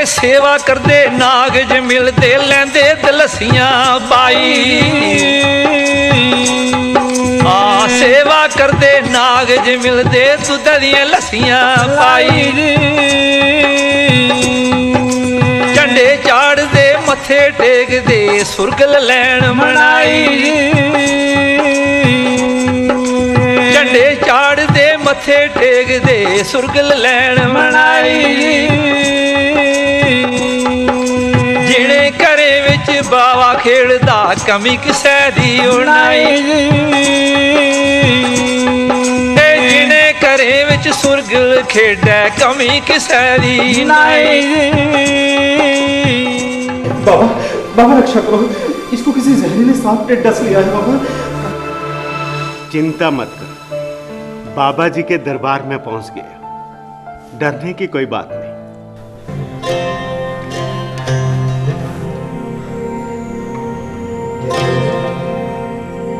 सेवा करदे नाग ज मिलदे लैंदे दलसियां पाई। सेवा करदे नाग ज मिलदे दुद्ध दियां लस्सियां पाई। झंडे चाढ़दे मत्थे टेकदे सुरगल लैन मनाई। झंडे चाढ़दे मत्थे टेकदे सुरगल लैन मनाई। जिने घरे विच बावा खेड़दा कमी किसै दी उनाई। जिने घरे विच सुरगल खेड़ै कमी किसै दी नाई। बाबा बाबा रक्षा करो, इसको किसी जहरीले सांप ने डस लिया है बाबा। चिंता मत कर, बाबा जी के दरबार में पहुंच गए, डरने की कोई बात नहीं।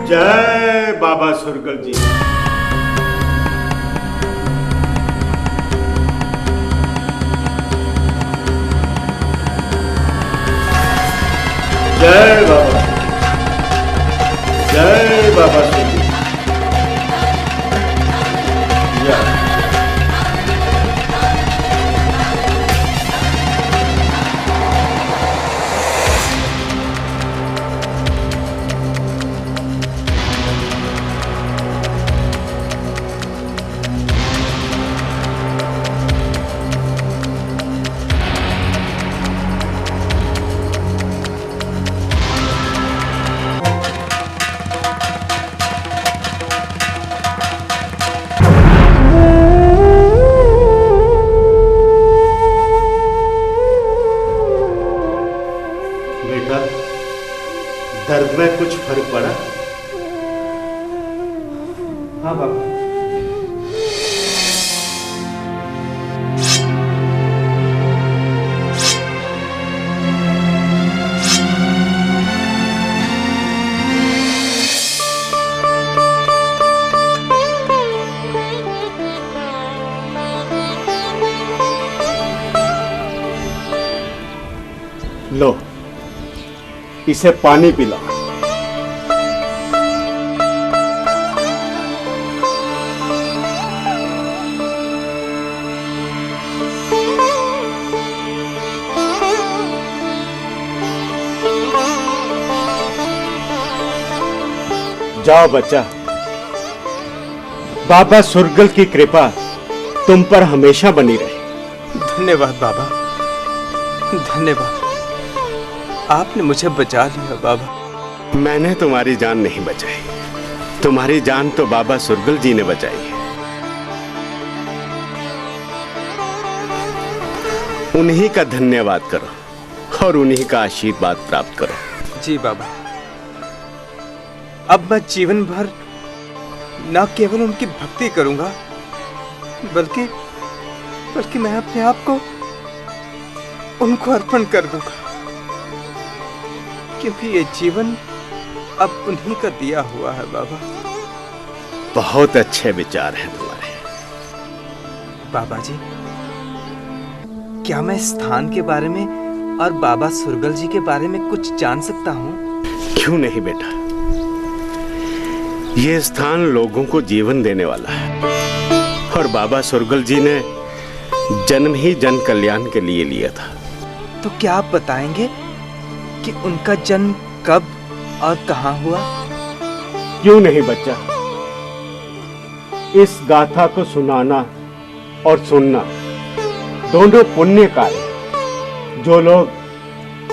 जय बाबा सुरगल जी। जय बाबा, जय बाबा सुरगल। दर्द में कुछ फर्क पड़ा? हाँ बाबा। लो, इसे पानी पिला। जाओ बच्चा, बाबा सुरगल की कृपा तुम पर हमेशा बनी रहे। धन्यवाद बाबा, धन्यवाद, आपने मुझे बचा लिया बाबा। मैंने तुम्हारी जान नहीं बचाई, तुम्हारी जान तो बाबा सुरगल जी ने बचाई है। उन्हीं का धन्यवाद करो और उन्हीं का आशीर्वाद प्राप्त करो। जी बाबा, अब मैं जीवन भर न केवल उनकी भक्ति करूंगा, बल्कि मैं अपने आप को उनको अर्पण कर दूंगा, क्योंकि ये जीवन अब उन्हीं का दिया हुआ है बाबा। बहुत अच्छे विचार हैं तुम्हारे। बाबा जी, क्या मैं इस स्थान के बारे में और बाबा सुरगल जी के बारे में कुछ जान सकता हूँ? क्यों नहीं बेटा, ये स्थान लोगों को जीवन देने वाला है और बाबा सुरगल जी ने जन्म ही जन कल्याण के लिए लिया था। तो क्या आप बताएंगे कि उनका जन्म कब और कहां हुआ? क्यों नहीं बच्चा, इस गाथा को सुनाना और सुनना दोनों पुण्य कार्य। जो लोग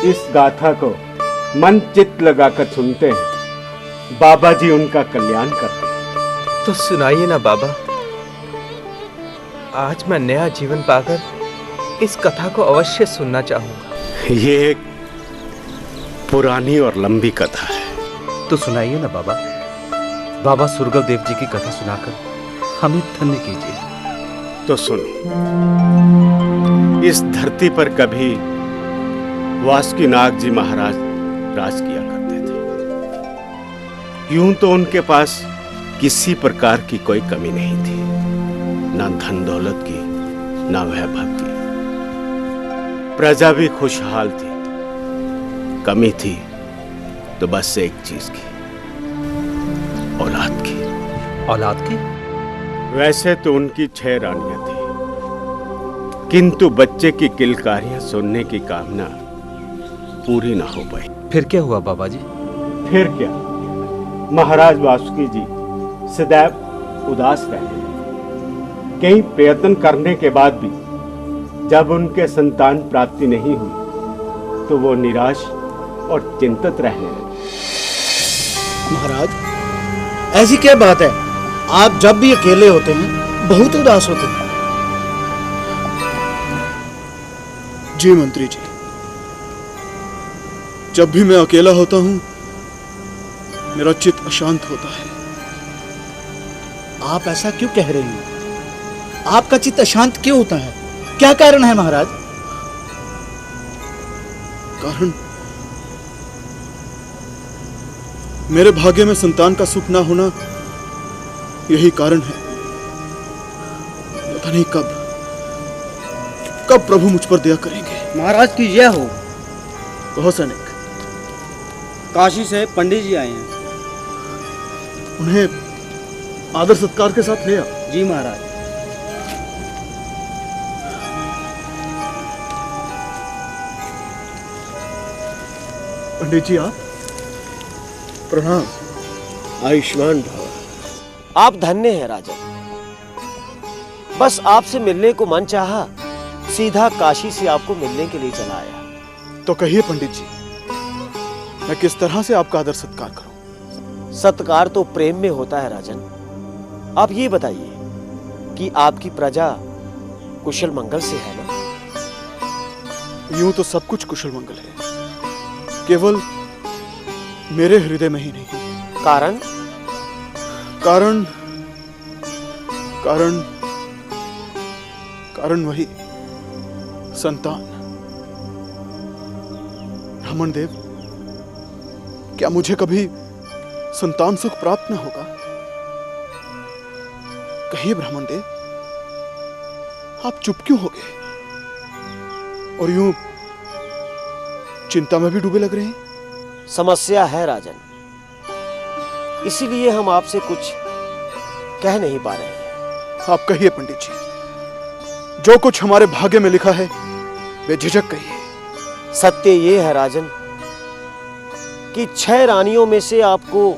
इस गाथा को मन चित्त लगाकर सुनते हैं, बाबा जी उनका कल्याण करते हैं। तो सुनाइए ना बाबा, आज मैं नया जीवन पाकर इस कथा को अवश्य सुनना चाहूंगा। ये एक पुरानी और लंबी कथा है। तो सुनाइए ना बाबा, बाबा सुरगल देव जी की कथा सुनाकर हमें धन्य कीजिए। तो सुनो, इस धरती पर कभी वासुकीनाग जी महाराज राज किया करते थे। यूं तो उनके पास किसी प्रकार की कोई कमी नहीं थी, ना धन दौलत की, ना वैभव की। प्रजा भी खुशहाल थी। कमी थी तो बस एक चीज की, औलाद की। औलाद की? वैसे तो उनकी 6 रानियां थी, किंतु बच्चे की किलकारियां सुनने की कामना पूरी ना हो पाई। फिर क्या हुआ बाबा जी? फिर क्या, महाराज वासुकी जी सदैव उदास रहते। कई प्रयत्न करने के बाद भी जब उनके संतान प्राप्ति नहीं हुई तो वो निराश और चिंतित रहने लगे। महाराज, ऐसी क्या बात है? आप जब भी अकेले होते हैं बहुत उदास होते हैं। जी मंत्री जी, जब भी मैं अकेला होता हूं मेरा चित्त अशांत होता है। आप ऐसा क्यों कह रहे हैं? आपका चित्त अशांत क्यों होता है? क्या कारण है महाराज? कारण मेरे भाग्य में संतान का सुख ना होना, यही कारण है। पता नहीं कब प्रभु मुझ पर दया करेंगे। महाराज की जय हो। कहो सैनिक। काशी से पंडित जी आए हैं। उन्हें आदर सत्कार के साथ ले आओ। जी महाराज। पंडित जी आप, प्रणाम। आयुष्मान भव। आप धन्य हैं राजन। बस आपसे मिलने को मन चाहा, सीधा काशी से आपको मिलने के लिए चला आया। तो कहिए पंडित जी, मैं किस तरह से आपका आदर सत्कार करूं? सत्कार तो प्रेम में होता है राजन। आप ये बताइए कि आपकी प्रजा कुशल मंगल से है ना? यूं तो सब कुछ कुशल मंगल है, केवल मेरे हृदय में ही नहीं। कारण? कारण कारण कारण वही संतान। ब्राह्मण देव, क्या मुझे कभी संतान सुख प्राप्त न होगा? कहिए ब्राह्मण देव, आप चुप क्यों हो गए और यूं चिंता में भी डूबे लग रहे हैं? समस्या है राजन, इसीलिए हम आपसे कुछ कह नहीं पा रहे हैं। आप कहिए पंडित जी, जो कुछ हमारे भाग्य में लिखा है वे झिझक कहिए। सत्य ये है राजन कि 6 रानियों में से आपको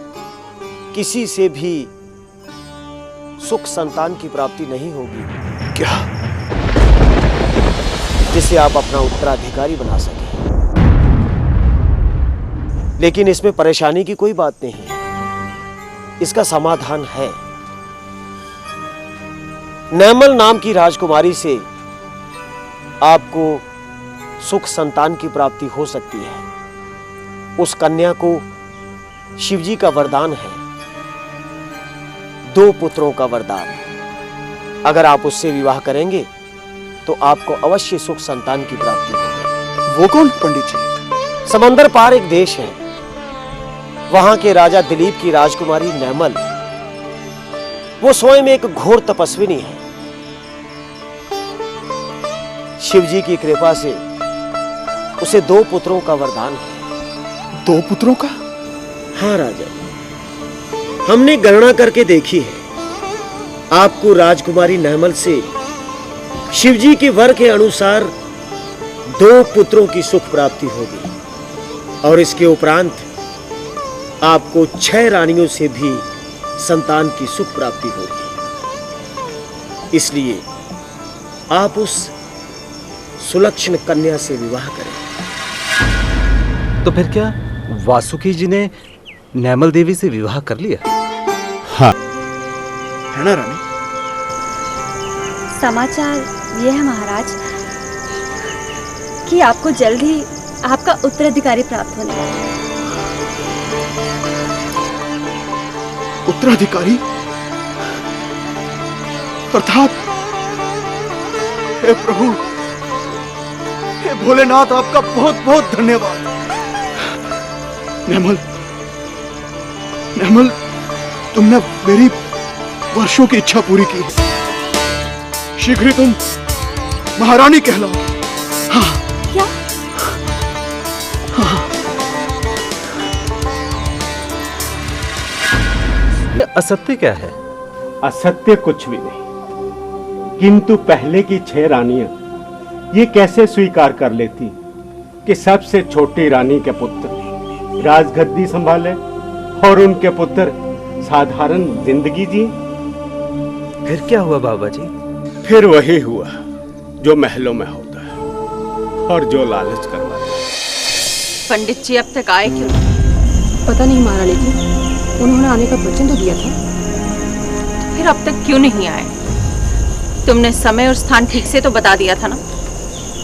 किसी से भी सुख संतान की प्राप्ति नहीं होगी। क्या? जिसे आप अपना उत्तराधिकारी बना सके। लेकिन इसमें परेशानी की कोई बात नहीं है, इसका समाधान है। नैमल नाम की राजकुमारी से आपको सुख संतान की प्राप्ति हो सकती है। उस कन्या को शिवजी का वरदान है, 2 पुत्रों का वरदान। अगर आप उससे विवाह करेंगे तो आपको अवश्य सुख संतान की प्राप्ति होगी। वो कौन पंडित जी? समंदर पार एक देश है, वहां के राजा दिलीप की राजकुमारी नैमल, वो स्वयं एक घोर तपस्विनी है। शिवजी की कृपा से उसे 2 पुत्रों का वरदान है। 2 पुत्रों का? हाँ राजा, हमने गणना करके देखी है। आपको राजकुमारी नैमल से शिवजी के वर के अनुसार 2 पुत्रों की सुख प्राप्ति होगी, और इसके उपरांत आपको 6 रानियों से भी संतान की सुख प्राप्ति होगी। इसलिए आप उस सुलक्षण कन्या से विवाह करें। तो फिर क्या वासुकी जी ने नैमल देवी से विवाह कर लिया? हाँ। है ना रानी? समाचार ये है महाराज कि आपको जल्द ही आपका उत्तराधिकारी प्राप्त होने वाला है। उत्तराधिकारी? अर्थात हे प्रभु, हे भोलेनाथ, आपका बहुत बहुत धन्यवाद। नैमल, नैमल, तुमने मेरी वर्षों की इच्छा पूरी की है। शीघ्र ही तुम महारानी कहलाओ। हाँ। क्या असत्य क्या है? असत्य कुछ भी नहीं, किंतु पहले की 6 रानियां ये कैसे स्वीकार कर लेती कि सबसे छोटी रानी के पुत्र राजगद्दी संभाले और उनके पुत्र साधारण जिंदगी जी? फिर क्या हुआ बाबा जी? फिर वही हुआ जो महलों में होता है और जो लालच करवाता है। पंडित जी अब तक आए क्यों? पता नहीं महारानी जी, उन्होंने आने का वचन तो दिया था। तो फिर अब तक क्यों नहीं आए? तुमने समय और स्थान ठीक से तो बता दिया था ना?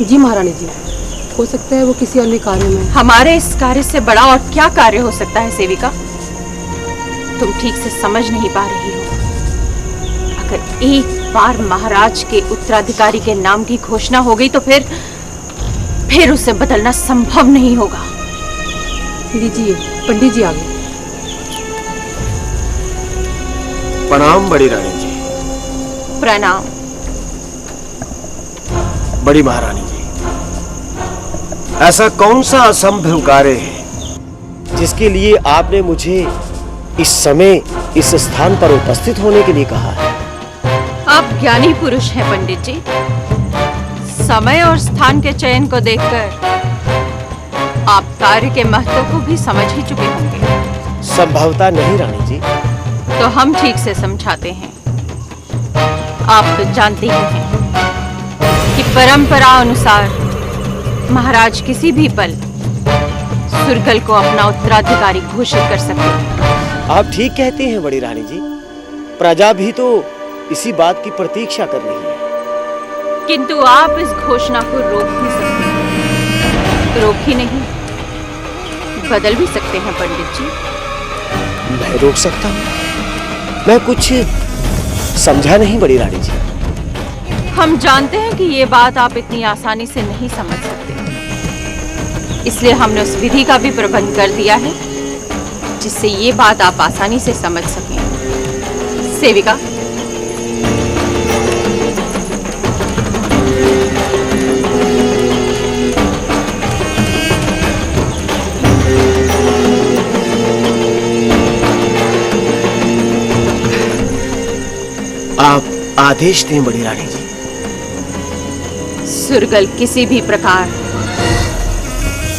जी महारानी जी, हो सकता है वो किसी अन्य कार्य में। हमारे इस कार्य से बड़ा और क्या कार्य हो सकता है सेविका? तुम ठीक से समझ नहीं पा रही हो। अगर एक बार महाराज के उत्तराधिकारी के नाम की घोषणा हो गई तो फिर उसे बदलना संभव नहीं होगा। लीजिए, पंडित जी आ गए। प्रणाम बड़ी रानी जी। प्रणाम। बड़ी महारानी जी, ऐसा कौन सा असंभव कार्य है जिसके लिए आपने मुझे इस समय इस स्थान पर उपस्थित होने के लिए कहा है? आप ज्ञानी पुरुष हैं पंडित जी। समय और स्थान के चयन को देखकर आप कार्य के महत्व को भी समझ ही चुके होंगे। संभवता नहीं रानी जी। तो हम ठीक से समझाते हैं। आप तो जानते ही हैं कि परंपरा अनुसार महाराज किसी भी पल सुरगल को अपना उत्तराधिकारी घोषित कर सकते हैं। आप ठीक कहते हैं बड़ी रानी जी। प्रजा भी तो इसी बात की प्रतीक्षा कर रही है। किंतु आप इस घोषणा को रोक भी सकते हैं। रोक ही नहीं, बदल भी सकते हैं पंडित जी। मैं रोक सकता हूँ? मैं कुछ समझा नहीं बड़ी रानी जी। हम जानते हैं कि ये बात आप इतनी आसानी से नहीं समझ सकते, इसलिए हमने उस विधि का भी प्रबंध कर दिया है जिससे ये बात आप आसानी से समझ सकें। सेविका, आप आदेश दें बड़ी रानी जी। सुरगल किसी भी प्रकार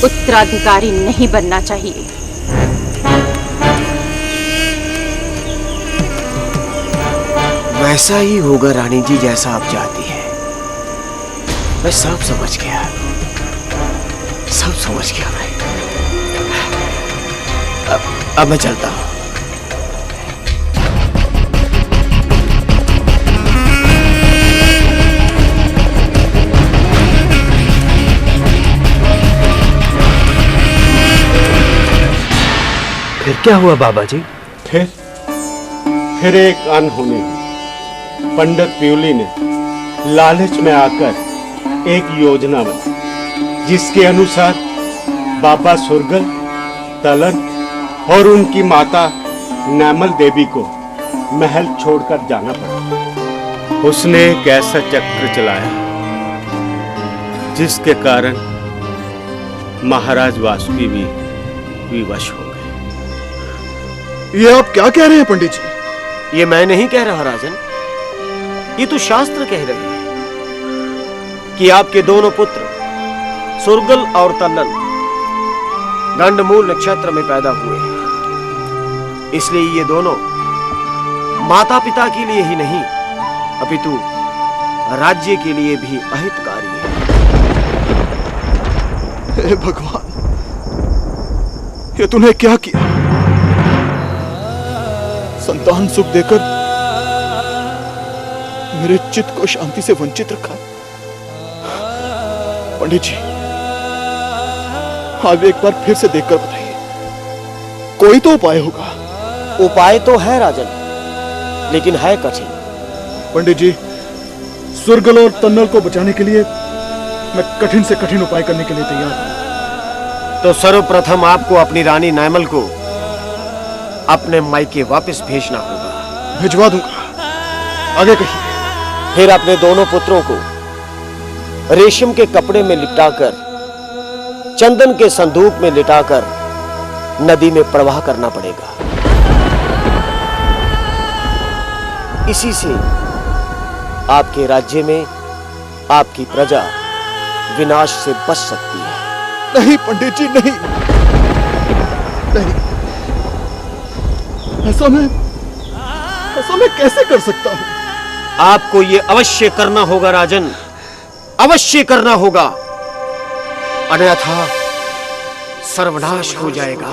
उत्तराधिकारी नहीं बनना चाहिए। वैसा ही होगा रानी जी जैसा आप चाहती हैं। मैं सब समझ गया, सब समझ गया मैं। अब मैं चलता हूं। फिर क्या हुआ बाबा जी? फिर एक अनहोनी हुई। पंडित प्यूली ने लालच में आकर एक योजना बनाई जिसके अनुसार बाबा सुरगल, तलन और उनकी माता नैमल देवी को महल छोड़कर जाना पड़ा। उसने एक ऐसा चक्र चलाया जिसके कारण महाराज वासुकी भी विवश हो गए। ये आप क्या कह रहे हैं पंडित जी? ये मैं नहीं कह रहा राजन, ये तो शास्त्र कह रहे हैं कि आपके दोनों पुत्र सुरगल और तल्लन गंडमूल नक्षत्र में पैदा हुए हैं। इसलिए ये दोनों माता पिता के लिए ही नहीं अपितु राज्य के लिए भी अहितकारी है। हे भगवान, ये तूने क्या किया? संतान सुख देकर मेरे चित्त को शांति से वंचित रखा। पंडित जी, आप एक बार फिर से देखकर बताइए, कोई तो उपाय होगा। उपाय तो है राजन, लेकिन है कठिन। पंडित जी, सुरगल और तन्नल को बचाने के लिए मैं कठिन से कठिन उपाय करने के लिए तैयार हूं। तो सर्वप्रथम आपको अपनी रानी नैमल को अपने मायके वापस भेजना होगा। भिजवा दूंगा। आगे कहिए। फिर अपने दोनों पुत्रों को रेशम के कपड़े में लिपटाकर, चंदन के संदूक में लिटाकर नदी में प्रवाह करना पड़ेगा। इसी से आपके राज्य में आपकी प्रजा विनाश से बच सकती है। नहीं पंडित जी, नहीं नहीं, ऐसा मैं कैसे कर सकता हूं? आपको ये अवश्य करना होगा राजन, अवश्य करना होगा, अन्यथा सर्वनाश हो जाएगा,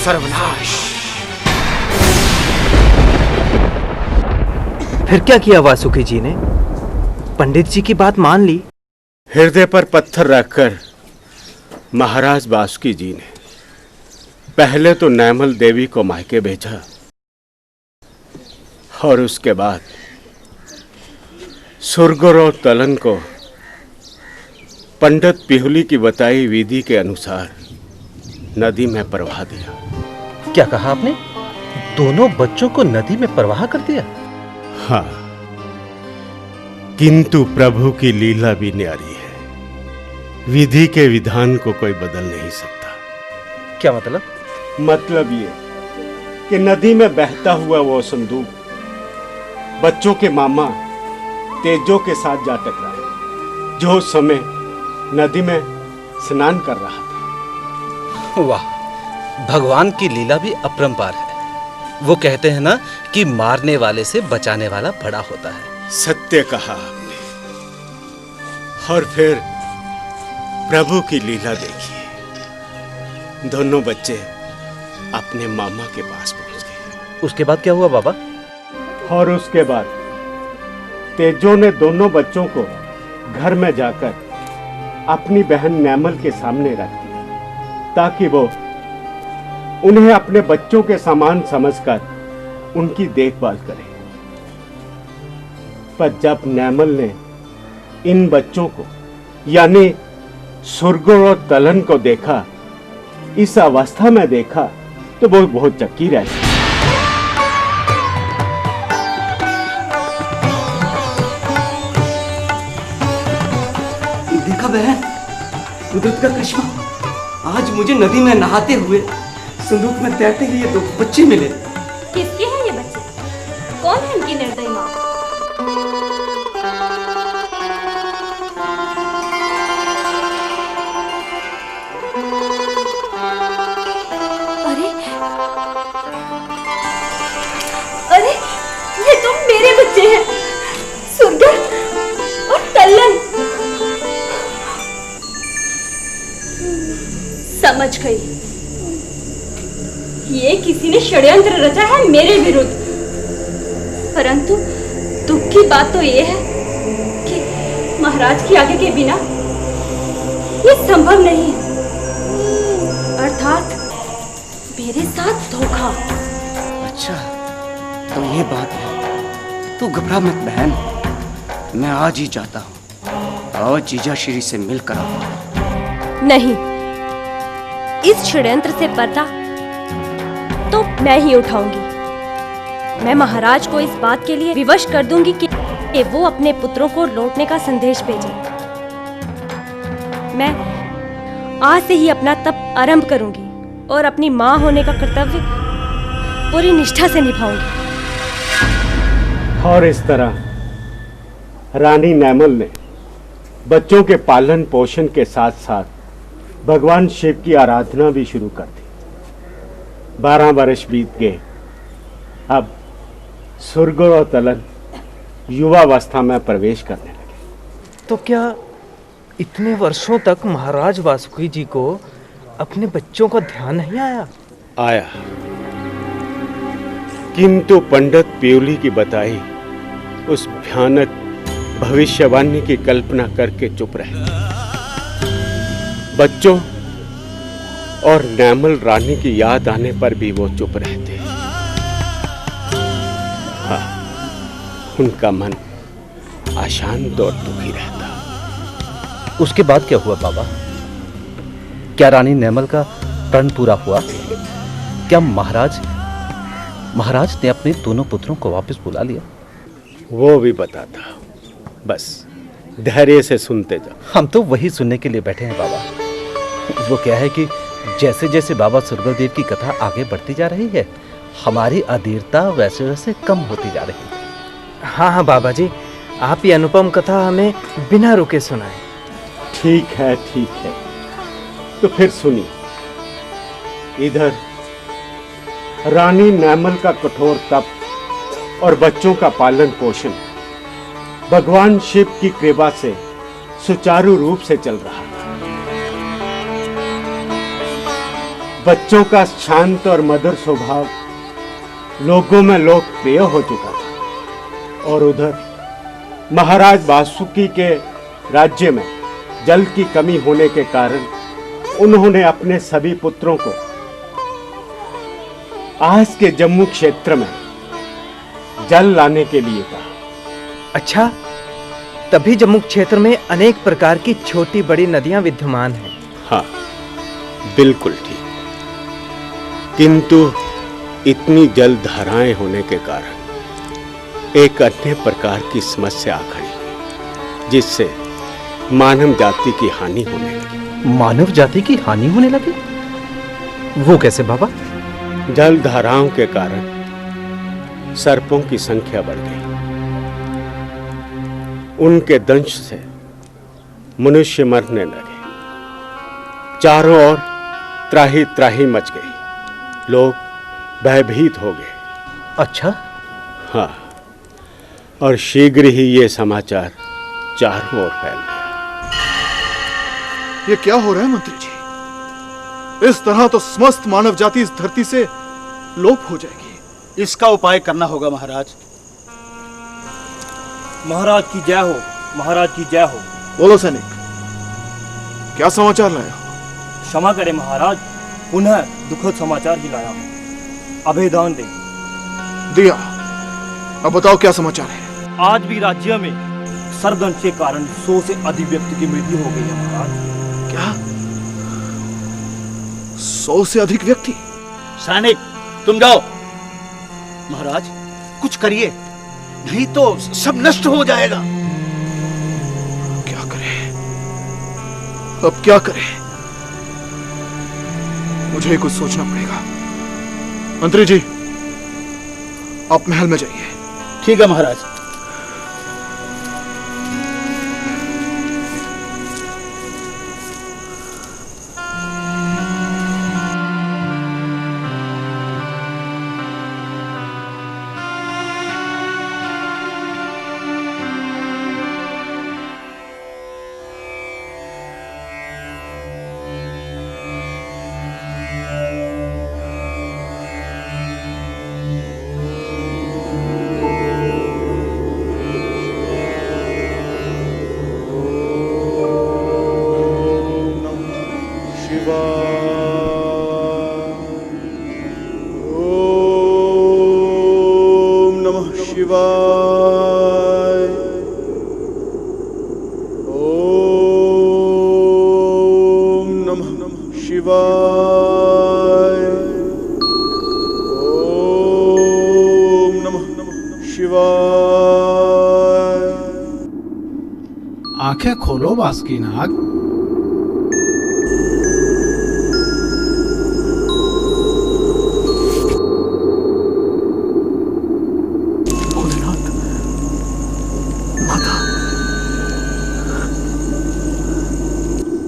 सर्वनाश। फिर क्या किया वासुकी जी ने? पंडित जी की बात मान ली? हृदय पर पत्थर रखकर महाराज वासुकी जी ने पहले तो नैमल देवी को मायके भेजा और उसके बाद सुरगुर और तलन को पंडित पिहुली की बताई विधि के अनुसार नदी में प्रवाह दिया। क्या कहा आपने? दोनों बच्चों को नदी में प्रवाह कर दिया? हाँ, किंतु प्रभु की लीला भी न्यारी है। विधि के विधान को कोई बदल नहीं सकता। क्या मतलब? मतलब ये कि नदी में बहता हुआ वो संदूक बच्चों के मामा तेजो के साथ जा टकराया, जो उस समय नदी में स्नान कर रहा था। वाह, भगवान की लीला भी अपरंपार है। वो कहते हैं ना कि मारने वाले से बचाने वाला बड़ा होता है। सत्य कहा आपने। और फिर प्रभु की लीला देखिए, दोनों बच्चे अपने मामा के पास पहुंच गए। उसके बाद क्या हुआ बाबा? और उसके बाद तेजो ने दोनों बच्चों को घर में जाकर अपनी बहन नैमल के सामने रख दिया, ताकि वो उन्हें अपने बच्चों के समान समझकर उनकी देखभाल करे। पर जब नैमल ने इन बच्चों को यानी सुरगुर और तलन को देखा, इस अवस्था में देखा, तो वो बहुत चक्की रह गई। देखा बहन, कुदरत का करिश्मा। आज मुझे नदी में नहाते हुए संदूक में तैरते हुए ये दो बच्चे मिले। किसके हैं ये बच्चे? कौन है इनकी निर्दयी माँ? अरे अरे, ये तो मेरे बच्चे हैं, सुरगुर और तल्लन। समझ गई, ये किसी ने षड्यंत्र रचा है मेरे विरुद्ध। परंतु दुख की बात तो ये है कि महाराज की आज्ञा के बिना ये संभव नहीं है। अर्थात मेरे साथ धोखा। अच्छा, तो ये बात है। तू घबरा मत बहन, मैं आज ही जाता हूँ और जीजा श्री से मिलकर आऊंगा। नहीं, इस षड्यंत्र से पर्दा तो मैं ही उठाऊंगी। मैं महाराज को इस बात के लिए विवश कर दूंगी कि वो अपने पुत्रों को लौटने का संदेश भेजें। मैं आज से ही अपना तप आरंभ करूंगी और अपनी मां होने का कर्तव्य पूरी निष्ठा से निभाऊंगी। और इस तरह रानी नैमल ने बच्चों के पालन पोषण के साथ साथ भगवान शिव की आराधना भी शुरू कर दी। 12 वर्ष बीत गए। अब सुरगुर और तलन युवावस्था में प्रवेश करने लगे। तो क्या इतने वर्षों तक महाराज वासुकी जी को अपने बच्चों का ध्यान नहीं आया? आया, किंतु पंडित पियुली की बताई उस भयानक भविष्यवाणी की कल्पना करके चुप रहे। बच्चों और नैमल रानी की याद आने पर भी वो चुप रहते। हाँ, उनका मन अशांत और दुखी रहता। उसके बाद क्या हुआ बाबा? क्या रानी नैमल का प्रण पूरा हुआ? क्या महाराज ने अपने दोनों पुत्रों को वापस बुला लिया? वो भी बताता, बस धैर्य से सुनते जाओ। हम तो वही सुनने के लिए बैठे हैं बाबा। वो क्या है कि जैसे जैसे बाबा सुरगल देव की कथा आगे बढ़ती जा रही है, हमारी अधीरता वैसे वैसे कम होती जा रही है। हाँ हाँ बाबा जी, आप ये अनुपम कथा हमें बिना रुके सुनाएं। ठीक है, तो फिर सुनिए। इधर रानी नैमल का कठोर तप और बच्चों का पालन पोषण भगवान शिव की कृपा से सुचारू रूप से चल रहा था। बच्चों का शांत और मधुर स्वभाव लोगों में लोकप्रिय हो चुका था और उधर महाराज वासुकी के राज्य में जल की कमी होने के कारण उन्होंने अपने सभी पुत्रों को आज के जम्मू क्षेत्र में जल लाने के लिए कहा। अच्छा, तभी जम्मू क्षेत्र में अनेक प्रकार की छोटी बड़ी नदियां विद्यमान हैं। हाँ, बिल्कुल ठीक। किंतु इतनी जल धाराएं होने के कारण एक अन्य प्रकार की समस्या आ खड़ी हुई, जिससे मानव जाति की हानि होने लगी। मानव जाति की हानि होने लगी? वो कैसे बाबा? जल धाराओं के कारण सर्पों की संख्या बढ़ गई। उनके दंश से मनुष्य मरने लगे। चारों ओर त्राही त्राही मच गई। लोग भयभीत हो गए। अच्छा? हाँ, और शीघ्र ही ये समाचार चारों ओर फैल गया। ये क्या हो रहा है मंत्री जी? इस तरह तो समस्त मानव जाति इस धरती से लोप हो जाएगी। इसका उपाय करना होगा महाराज। महाराज की जय हो, महाराज की जय हो। बोलो सैनिक, क्या समाचार लाया? क्षमा करें महाराज, पुनः दुखद समाचार ही लाया हूं। अभेदान दे दिया। अब बताओ क्या समाचार है? आज भी राज्य में सर्पदंश के कारण 100 से अधिक व्यक्ति की मृत्यु हो गई है महाराज। क्या? 100 से अधिक व्यक्ति? सैनिक तुम जाओ। महाराज कुछ करिए, नहीं तो सब नष्ट हो जाएगा। क्या करें? अब क्या करें? मुझे कुछ सोचना पड़ेगा। मंत्री जी, आप महल में जाइए। ठीक है महाराज। आंखें खोलो बासुकीनाग।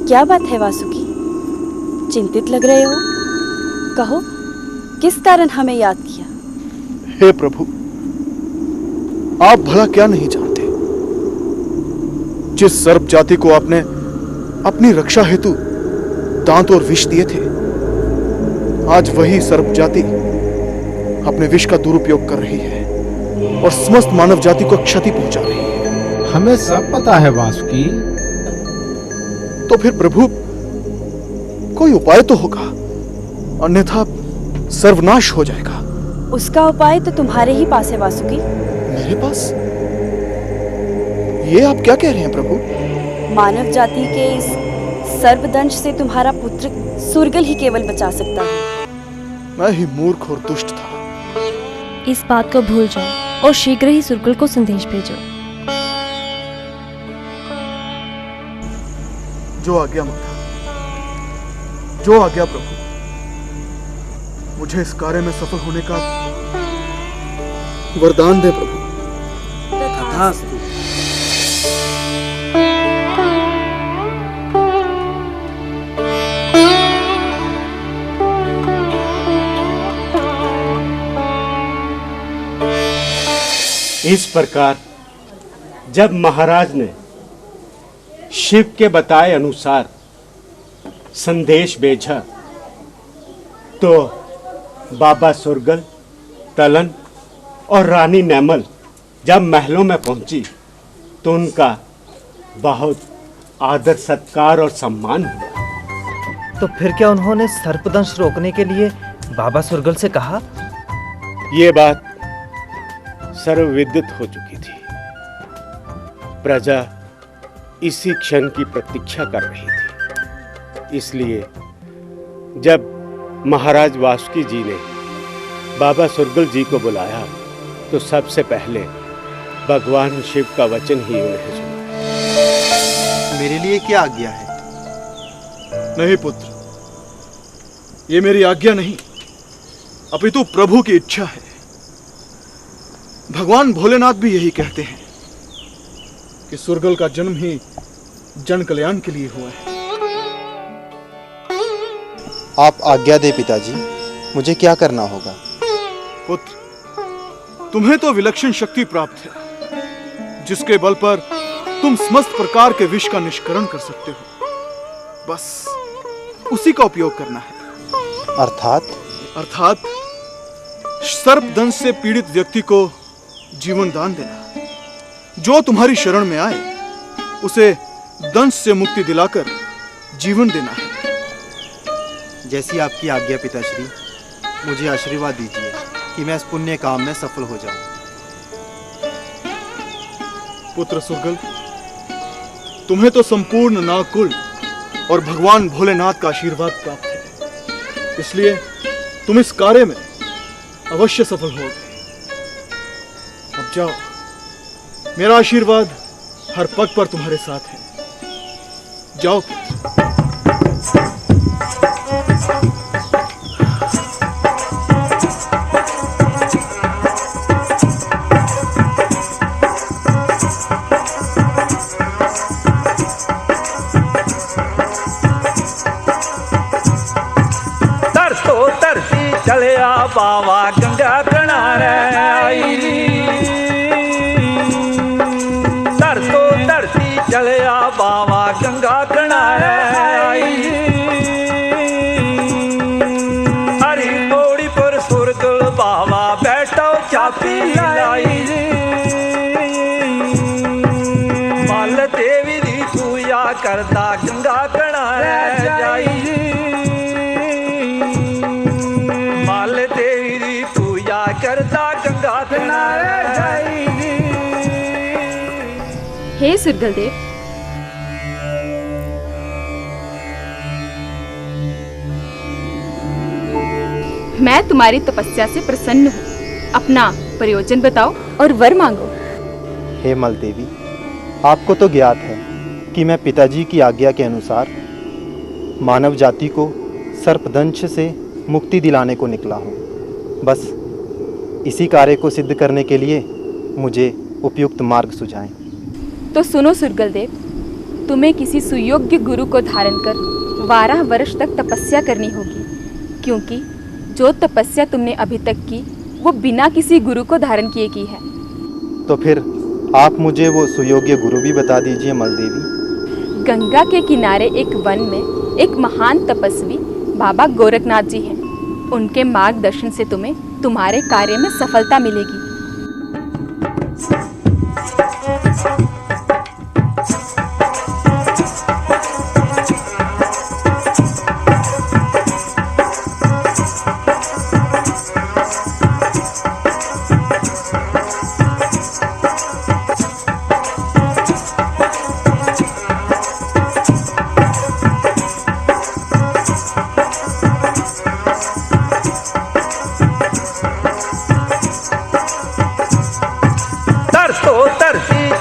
क्या बात है वासुकी, चिंतित लग रहे हो? कहो, किस कारण हमें याद किया? हे प्रभु, आप भला क्या नहीं जानते? जिस सर्प जाति को आपने अपनी रक्षा हेतु दांत और विष दिए थे, आज वही सर्प जाति अपने विष का दुरुपयोग कर रही है और समस्त मानव जाति को क्षति पहुंचा रही है। हमें सब पता है वासुकी। तो फिर प्रभु कोई उपाय तो होगा, अन्यथा सर्वनाश हो जाएगा। उसका उपाय तो तुम्हारे ही पास है वासुकी। मेरे पास? ये आप क्या कह रहे हैं प्रभु? मानव जाति के इस सर्पदंश से तुम्हारा पुत्र सुरगल ही केवल बचा सकता है। मैं ही मूर्ख और दुष्ट था। इस बात को भूल जाओ और शीघ्र ही सुरगल को संदेश भेजो। जो आज्ञा माता, जो आज्ञा प्रभु। मुझे इस कार्य में सफल होने का वरदान दे प्रभु। तथास्तु। इस प्रकार जब महाराज ने शिव के बताए अनुसार संदेश भेजा तो बाबा सुरगल, तलन और रानी नैमल जब महलों में पहुंची तो उनका बहुत आदर सत्कार और सम्मान हुआ। तो फिर क्या उन्होंने सर्पदंश रोकने के लिए बाबा सुरगल से कहा? ये बात सर्वविदित हो चुकी थी। प्रजा इसी क्षण की प्रतीक्षा कर रही थी। इसलिए जब महाराज वासुकी जी ने बाबा सुरगल जी को बुलाया तो सबसे पहले भगवान शिव का वचन ही उन्हें सुना। मेरे लिए क्या आज्ञा है? नहीं पुत्र, ये मेरी आज्ञा नहीं, अपितु प्रभु की इच्छा है। भगवान भोलेनाथ भी यही कहते हैं कि सुरगल का जन्म ही जन कल्याण के लिए हुआ है। आप आज्ञा दे पिताजी, मुझे क्या करना होगा? पुत्र, तुम्हें तो विलक्षण शक्ति प्राप्त है जिसके बल पर तुम समस्त प्रकार के विष का निष्करण कर सकते हो। बस उसी का उपयोग करना है। अर्थात सर्पदंश से पीड़ित व्यक्ति को जीवन दान देना। जो तुम्हारी शरण में आए उसे दंश से मुक्ति दिलाकर जीवन देना है। जैसी आपकी आज्ञा पिताश्री, मुझे आशीर्वाद दीजिए कि मैं इस पुण्य काम में सफल हो जाऊं। पुत्र सुरगल, तुम्हें तो संपूर्ण नागकुल और भगवान भोलेनाथ का आशीर्वाद प्राप्त है, इसलिए तुम इस कार्य में अवश्य सफल होगे। अब जाओ, मेरा आशीर्वाद हर पग पर तुम्हारे साथ है। जाओ। चलिया बाबा गंगा किनारे आई, धरती चलिया बाबा गंगा किनारे आई। हरी पौड़ी पर सुरगल बाबा बैठो चापी लाई। मल देवी दी पूजा करता गंगा किनारे जाई। हे सुरगल देव, मैं तुम्हारी तपस्या से प्रसन्न हूँ। अपना प्रयोजन बताओ और वर मांगो। हे मल देवी, आपको तो ज्ञात है कि मैं पिताजी की आज्ञा के अनुसार मानव जाति को सर्पदंश से मुक्ति दिलाने को निकला हूँ। बस इसी कार्य को सिद्ध करने के लिए मुझे उपयुक्त मार्ग सुझाएं। तो सुनो सुरगल देव, तुम्हें किसी सुयोग्य गुरु को धारण कर 12 वर्ष तक तपस्या करनी होगी, क्योंकि जो तपस्या तुमने अभी तक की वो बिना किसी गुरु को धारण किए की है। तो फिर आप मुझे वो सुयोग्य गुरु भी बता दीजिए मल देवी। गंगा के किनारे एक वन में एक महान तपस्वी बाबा गोरखनाथ जी हैं। उनके मार्गदर्शन से तुम्हें तुम्हारे कार्य में सफलता मिलेगी।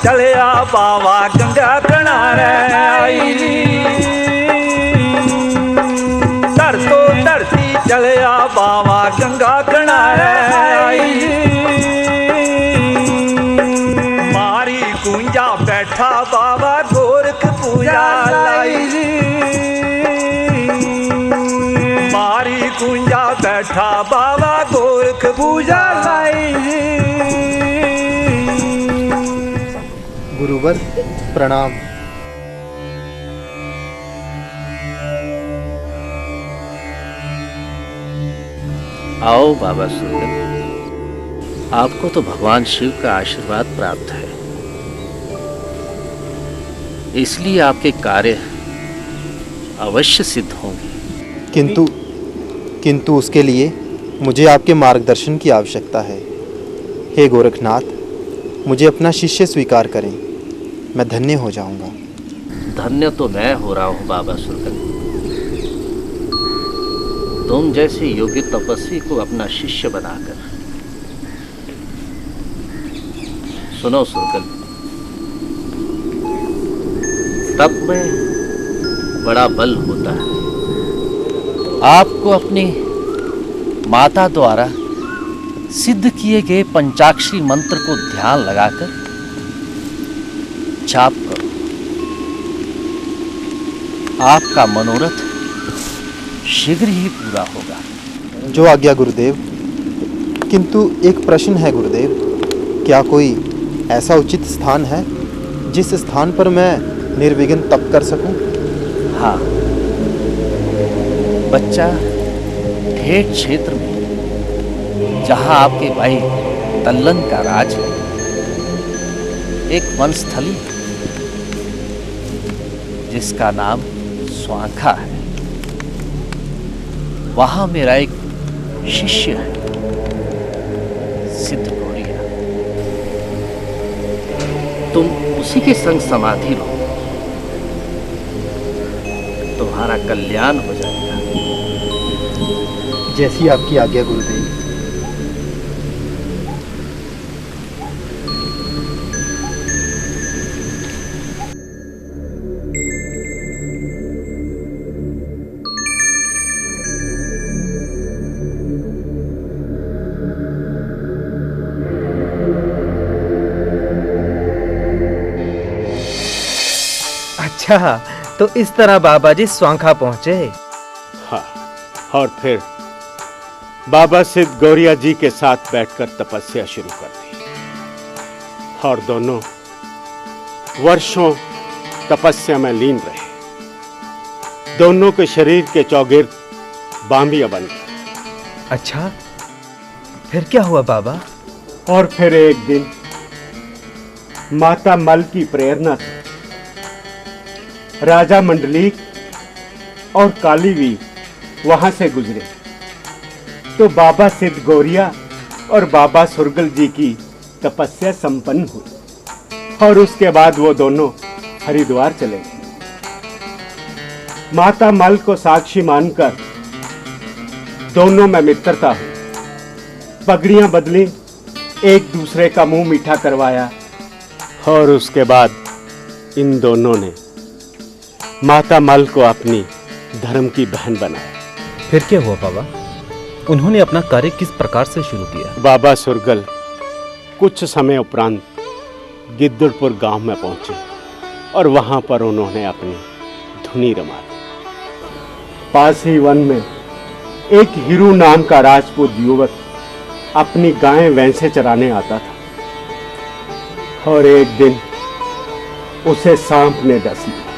चलिया बाबा गंगा किनारे आई। धरती चलिया बाबा बावा गंगा किनारे मारी कुंजा बैठा बाबा गोरख पूजा लाई मारी कुंजा बैठा बाबा गोरख पूजा लाई। गुरुवर प्रणाम। आओ बाबा सुरगल, आपको तो भगवान शिव का आशीर्वाद प्राप्त है, इसलिए आपके कार्य अवश्य सिद्ध होंगे। किंतु उसके लिए मुझे आपके मार्गदर्शन की आवश्यकता है। हे गोरखनाथ, मुझे अपना शिष्य स्वीकार करें, मैं धन्य हो जाऊंगा। धन्य तो मैं हो रहा हूँ बाबा सुरगल। तुम जैसे योग्य तपस्वी को अपना शिष्य बनाकर। सुनो सुरगल, तप में बड़ा बल होता है। आपको अपनी माता द्वारा सिद्ध किए गए पंचाक्षरी मंत्र को ध्यान लगाकर जाप करो। आपका मनोरथ शीघ्र ही पूरा होगा। जो आज्ञा गुरुदेव। किंतु एक प्रश्न है गुरुदेव, क्या कोई ऐसा उचित स्थान है जिस स्थान पर मैं निर्विघ्न तप कर सकूं? हाँ, बच्चा ठेठ क्षेत्र में जहां आपके भाई तल्लन का राज है, एक वनस्थली जिसका नाम स्वांखा है, वहां मेरा एक शिष्य है, सिद्ध गौरिया। तुम उसी के संग समाधि लो, तुम्हारा कल्याण हो जाएगा। जैसी आपकी आज्ञा गुरुदेव। अच्छा, तो इस तरह बाबा जी स्वांखा पहुंचे। हाँ, और फिर बाबा सिद्ध गौरिया जी के साथ बैठकर तपस्या शुरू कर दी और दोनों वर्षों तपस्या में लीन रहे। दोनों के शरीर के चौगिर्द बांबिया बन गए। अच्छा, फिर क्या हुआ बाबा? और फिर एक दिन माता मल की प्रेरणा से राजा मंडलीक और कालीवी वहां से गुजरे तो बाबा सिद्ध गौरिया और बाबा सुरगल जी की तपस्या संपन्न हुई और उसके बाद वो दोनों हरिद्वार चले गए। माता मल को साक्षी मानकर दोनों में मित्रता हुई, पगड़ियां बदली, एक दूसरे का मुंह मीठा करवाया और उसके बाद इन दोनों ने माता मल को अपनी धर्म की बहन बनाया। फिर क्या हुआ बाबा? उन्होंने अपना कार्य किस प्रकार से शुरू किया? बाबा सुरगल कुछ समय उपरांत गिद्दड़पुर गांव में पहुंचे और वहां पर उन्होंने अपनी धुनी रमा दी। पास ही वन में एक हीरू नाम का राजपूत युवक अपनी गायें भैंसे चराने आता था और एक दिन उसे सांप ने डस लिया।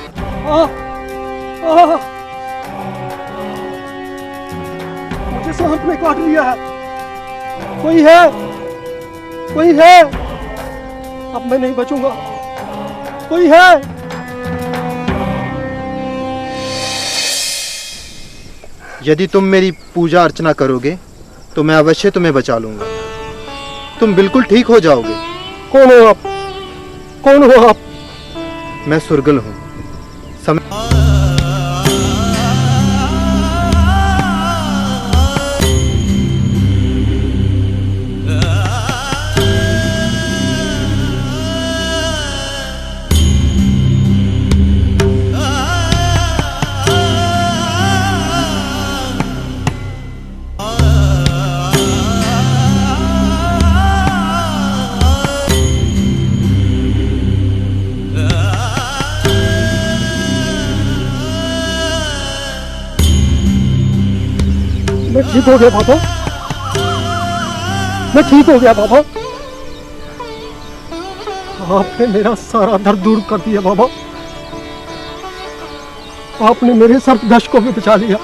मुझे सांप ने काट लिया है। कोई है? कोई है? अब मैं नहीं बचूंगा। कोई है? यदि तुम मेरी पूजा अर्चना करोगे तो मैं अवश्य तुम्हें बचा लूंगा। तुम बिल्कुल ठीक हो जाओगे। कौन हो आप? कौन हो आप? मैं सुरगल हूं। मैं ठीक हो गया बाबा, मैं ठीक हो गया बाबा। आपने मेरा सारा दर्द दूर कर दिया बाबा। आपने मेरे सर्पदंश को भी बचा लिया।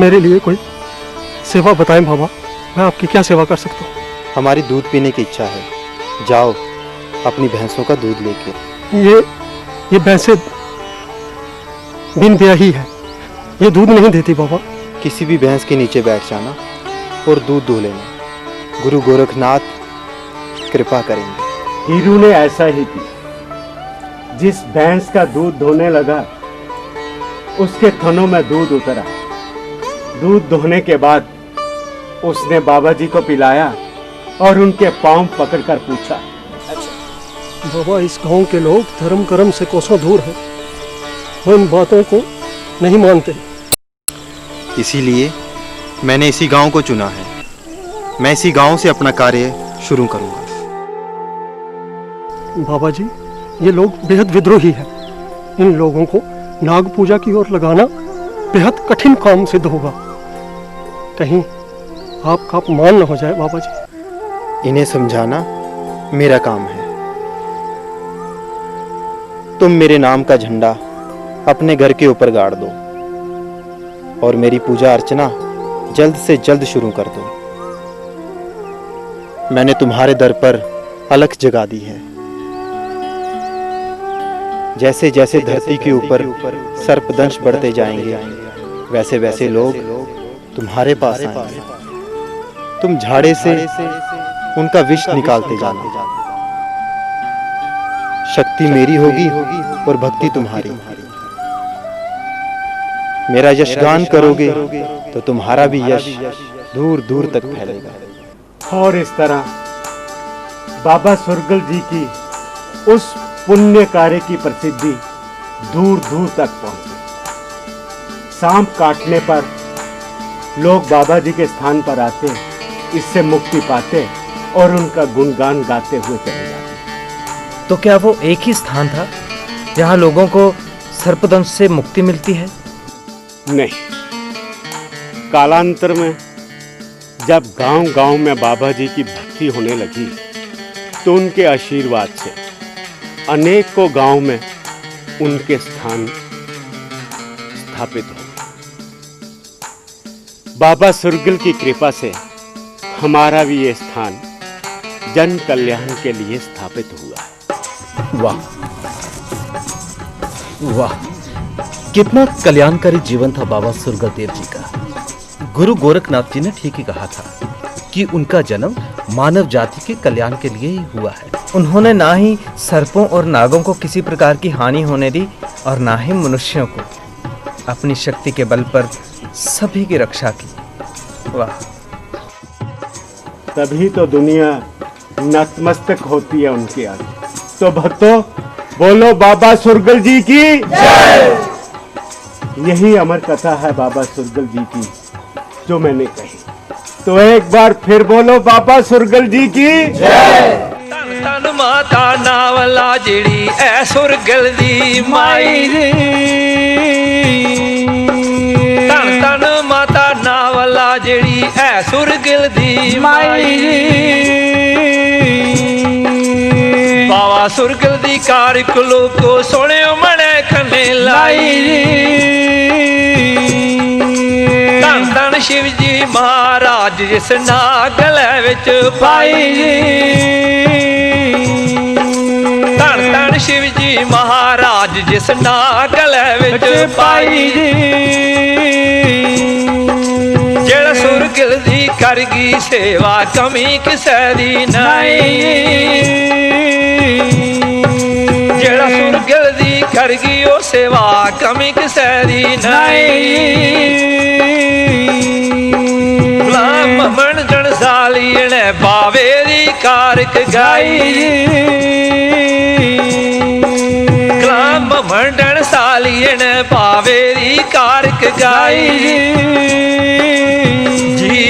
मेरे लिए कोई सेवा बताएं बाबा, मैं आपकी क्या सेवा कर सकता हूँ? हमारी दूध पीने की इच्छा है, जाओ अपनी भैंसों का दूध लेके। ये भैंसें बिन ब्याही है, ये दूध नहीं देती बाबा। किसी भी भैंस के नीचे बैठ जाना और दूध दूह लेना, गुरु गोरखनाथ कृपा करेंगे। हीरू ने ऐसा ही किया। जिस भैंस का दूध धोने लगा उसके थनों में दूध उतरा। दूध धोने के बाद उसने बाबा जी को पिलाया और उनके पांव पकड़कर पूछा, बाबा इस गांव के लोग धर्म कर्म से कोसों दूर हैं, वो इन बातों को नहीं मानते। इसीलिए मैंने इसी गांव को चुना है। मैं इसी गांव से अपना कार्य शुरू करूंगा। बाबा जी ये लोग बेहद विद्रोही हैं। इन लोगों को नाग पूजा की ओर लगाना बेहद कठिन काम सिद्ध होगा। कहीं आपका अपमान न हो जाए बाबा जी। इन्हें समझाना मेरा काम है। तुम मेरे नाम का झंडा अपने घर के ऊपर गाड़ दो और मेरी पूजा अर्चना जल्द से जल्द शुरू कर दो। मैंने तुम्हारे दर पर अलख जगा दी है। जैसे जैसे धरती के ऊपर सर्पदंश बढ़ते जाएंगे, वैसे वैसे लोग तुम्हारे पास आएंगे। तुम झाड़े से उनका विष निकालते जाना। शक्ति मेरी होगी और भक्ति तुम्हारी। मेरा यशगान करोगे तो तुम्हारा भी यश दूर दूर तक फैलेगा। और इस तरह बाबा सुरगल जी की उस पुण्य कार्य की प्रसिद्धि दूर दूर तक पहुंची। सांप काटने पर लोग बाबा जी के स्थान पर आते, इससे मुक्ति पाते और उनका गुणगान गाते हुए चले जाते। तो क्या वो एक ही स्थान था जहां लोगों को सर्पदंश से मुक्ति मिलती है? नहीं, कालांतर में जब गांव-गांव में बाबा जी की भक्ति होने लगी तो उनके आशीर्वाद से अनेक को गांव में उनके स्थान स्थापित हो गए। बाबा सुरगल की कृपा से हमारा भी ये स्थान जन कल्याण के लिए स्थापित हुआ है। वाह वाह, कितना कल्याणकारी जीवन था बाबा सुरगल देव जी का। गुरु गोरखनाथ जी ने ठीक ही कहा था कि उनका जन्म मानव जाति के कल्याण के लिए ही हुआ है। उन्होंने ना ही सर्पों और नागों को किसी प्रकार की हानि होने दी और ना ही मनुष्यों को। अपनी शक्ति के बल पर सभी की रक्षा की। वाह, तभी तो दुनिया नतमस्तक होती है उनके आगे। तो भक्तों बोलो बाबा सुरगल जी की जय। यही अमर कथा है बाबा सुरगल जी की जो मैंने कही। तो एक बार फिर बोलो बाबा सुरगल जी की जय। तन माता नावला जिड़ी ऐ सुरगल दी माई रे। तन माता नावला जिड़ी ऐ सुरगल दी माई रे। बाबा सुरगल दी कार कुलो को सोने मने खने लाई रे। धन शिव जी महाराज जिस नागल विच पाई धन शिव जी महाराज जिस नागल विच पाई जेड़ा सुरगल दी करगी सेवा कमी किसे दी नहीं। जेड़ा सुरगल दी करगी ओ सेवा कमी किसे दी नहीं। मन जन साली ने बावे दी कारक गाई। कलाम मंडन साली ने बावे दी कारक गाई जी।